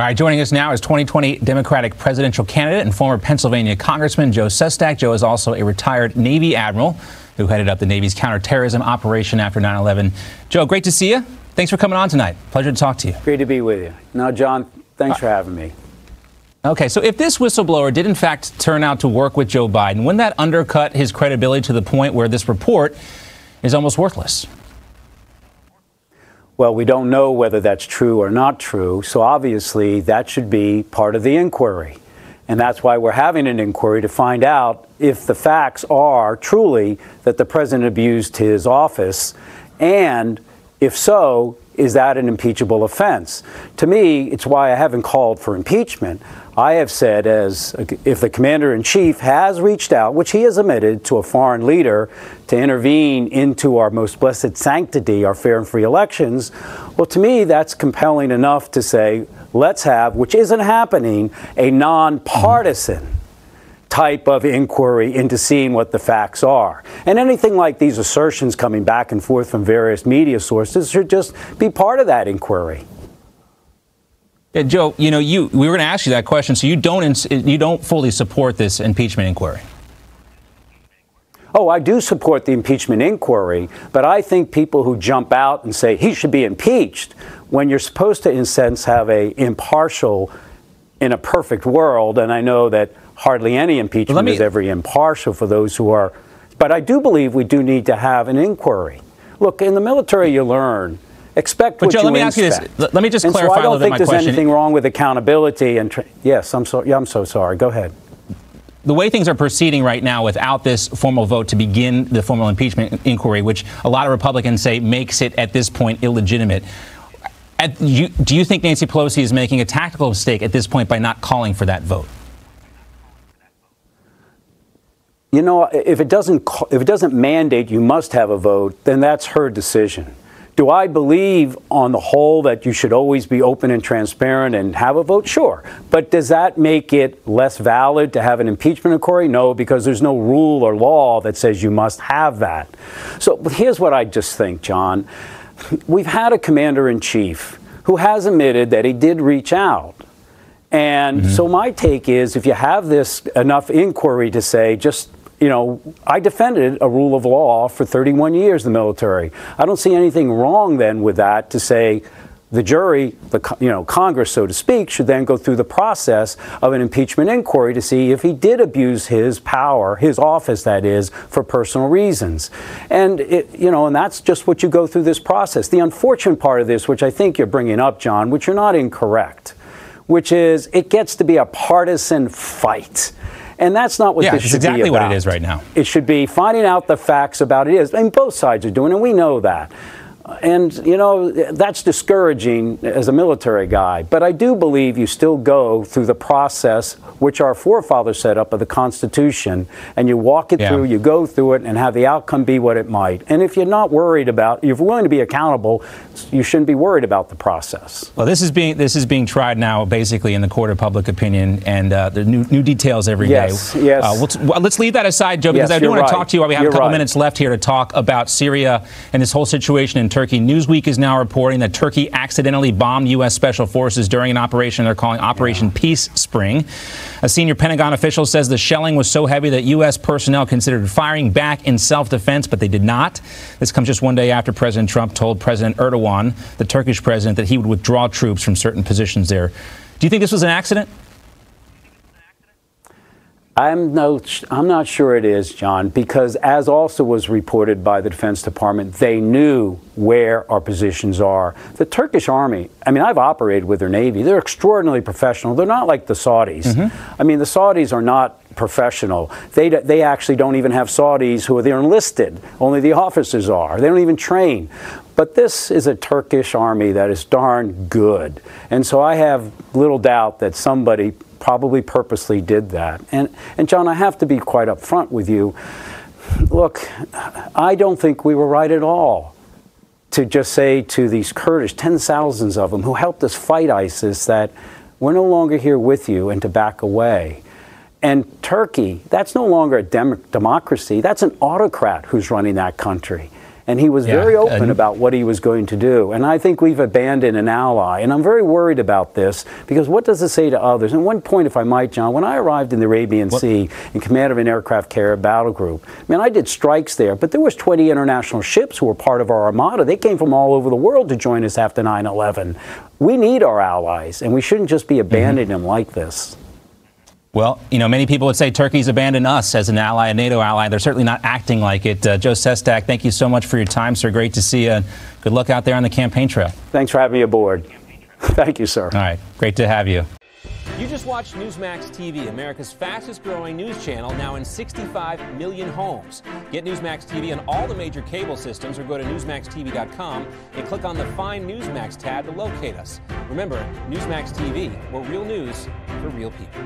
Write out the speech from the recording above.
All right, joining us now is 2020 Democratic presidential candidate and former Pennsylvania Congressman Joe Sestak. Joe is also a retired Navy admiral who headed up the Navy's counterterrorism operation after 9/11. Joe, great to see you. Thanks for coming on tonight. Pleasure to talk to you. Great to be with you. No, John, thanks for having me. Okay, so if this whistleblower did in fact turn out to work with Joe Biden, wouldn't that undercut his credibility to the point where this report is almost worthless? Well, we don't know whether that's true or not true, so obviously that should be part of the inquiry. And that's why we're having an inquiry, to find out if the facts are truly that the president abused his office, and if so, is that an impeachable offense? To me, it's why I haven't called for impeachment. I have said, as if the commander-in-chief has reached out, which he has admitted, to a foreign leader to intervene into our most blessed sanctity, our fair and free elections, well, to me, that's compelling enough to say, let's have, which isn't happening, a nonpartisan type of inquiry into seeing what the facts are. And anything like these assertions coming back and forth from various media sources should just be part of that inquiry. Yeah, Joe, we were going to ask you that question. So you don't fully support this impeachment inquiry? Oh, I do support the impeachment inquiry, but I think people who jump out and say he should be impeached, when you're supposed to, in a sense, have a impartial, in a perfect world, and I know that hardly any impeachment is ever impartial for those who are, but I do believe we do need to have an inquiry. Look, in the military you learn, expect what you inspect. But Joe, let me ask you this. Let me just clarify a little bit my question. I don't think there's anything wrong with accountability. And yes, I'm so sorry. Go ahead. The way things are proceeding right now, without this formal vote to begin the formal impeachment inquiry, which a lot of Republicans say makes it at this point illegitimate, do you think Nancy Pelosi is making a tactical mistake at this point by not calling for that vote? You know, if it doesn't mandate you must have a vote, then that's her decision. Do I believe on the whole that you should always be open and transparent and have a vote? Sure. But does that make it less valid to have an impeachment inquiry? No, because there's no rule or law that says you must have that. So here's what I just think, John. We've had a commander-in-chief who has admitted that he did reach out. And so my take is, if you have this enough inquiry to say, just, I defended a rule of law for 31 years in the military. I don't see anything wrong then with that, to say the jury, Congress, so to speak, should then go through the process of an impeachment inquiry to see if he did abuse his power, his office, that is, for personal reasons. And, and that's just what you go through this process. The unfortunate part of this, which I think you're bringing up, John, which you're not incorrect, which is it gets to be a partisan fight. And that's not what this should be about. Exactly what it is right now. It should be finding out the facts about it. I mean, both sides are doing it, and we know that. And, that's discouraging as a military guy. But I do believe you still go through the process which our forefathers set up of the Constitution, and you walk it through, you go through it, and have the outcome be what it might. And if you're not worried about, if you're willing to be accountable, you shouldn't be worried about the process. Well, this is being tried now, basically, in the court of public opinion, and there are new details every day. Yes. Let's leave that aside, Joe, because I do want to talk to you while we have a couple minutes left here to talk about Syria and this whole situation in Turkey. Newsweek is now reporting that Turkey accidentally bombed U.S. Special Forces during an operation they're calling Operation Peace Spring. A senior Pentagon official says the shelling was so heavy that U.S. personnel considered firing back in self-defense, but they did not. This comes just one day after President Trump told President Erdogan, the Turkish president, that he would withdraw troops from certain positions there. Do you think this was an accident? I'm not sure it is, John, because as also was reported by the Defense Department, they knew where our positions are. The Turkish army, I mean, I've operated with their Navy. They're extraordinarily professional. They're not like the Saudis. I mean, the Saudis are not professional. They actually don't even have Saudis who are there enlisted. Only the officers are. They don't even train. But this is a Turkish army that is darn good. And so I have little doubt that somebody probably purposely did that. And John, I have to be quite upfront with you. Look, I don't think we were right at all to just say to these Kurdish, tens of thousands of them, who helped us fight ISIS, that we're no longer here with you, and to back away. And Turkey, that's no longer a democracy. That's an autocrat who's running that country. And he was very open about what he was going to do. And I think we've abandoned an ally. And I'm very worried about this, because what does it say to others? And one point, if I might, John, when I arrived in the Arabian Sea in command of an aircraft carrier battle group, I did strikes there, but there was 20 international ships who were part of our armada. They came from all over the world to join us after 9/11. We need our allies, and we shouldn't just be abandoning them like this. Well, many people would say Turkey's abandoned us as an ally, a NATO ally. They're certainly not acting like it. Joe Sestak, thank you so much for your time, sir. Great to see you. Good luck out there on the campaign trail. Thanks for having me aboard. Thank you, sir. All right. Great to have you. You just watched Newsmax TV, America's fastest growing news channel, now in 65 million homes. Get Newsmax TV on all the major cable systems, or go to newsmaxtv.com and click on the Find Newsmax tab to locate us. Remember, Newsmax TV, where real news for real people.